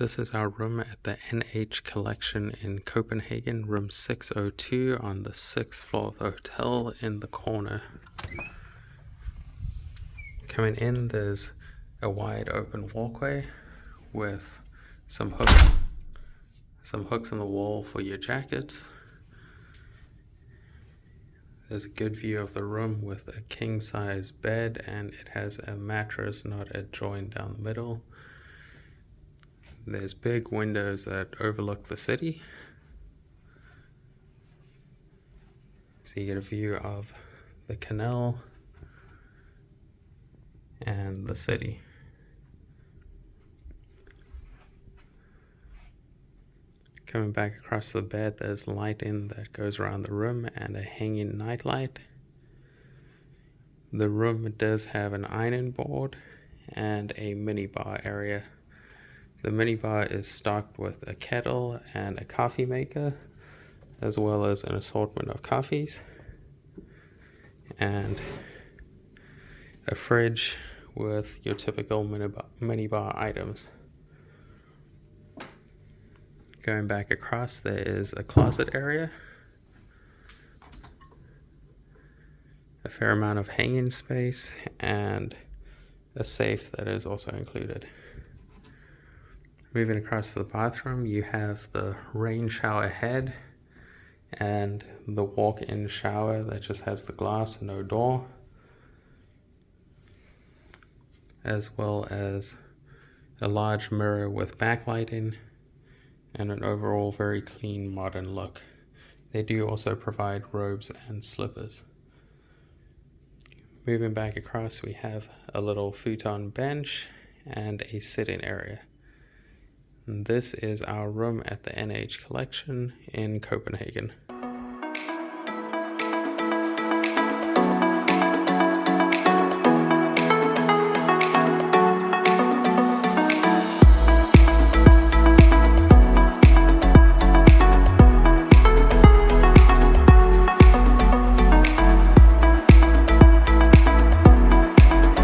This is our room at the NH Collection in Copenhagen, room 602 on the 6th floor of the hotel in the corner. Coming in, there's a wide open walkway with some hooks on the wall for your jackets. There's a good view of the room with a king-size bed, and it has a mattress, not a joint down the middle. There's big windows that overlook the city, so you get a view of the canal and the city. Coming back across the bed, there's lighting that goes around the room and a hanging nightlight. The room does have an ironing board and a minibar area. The minibar is stocked with a kettle and a coffee maker, as well as an assortment of coffees, and a fridge with your typical minibar items. Going back across, there is a closet area, a fair amount of hanging space, and a safe that is also included. Moving across to the bathroom, you have the rain shower head and the walk-in shower that just has the glass and no door, as well as a large mirror with backlighting and an overall very clean modern look. They do also provide robes and slippers. Moving back across, we have a little futon bench and a sitting area. And this is our room at the NH Collection in Copenhagen.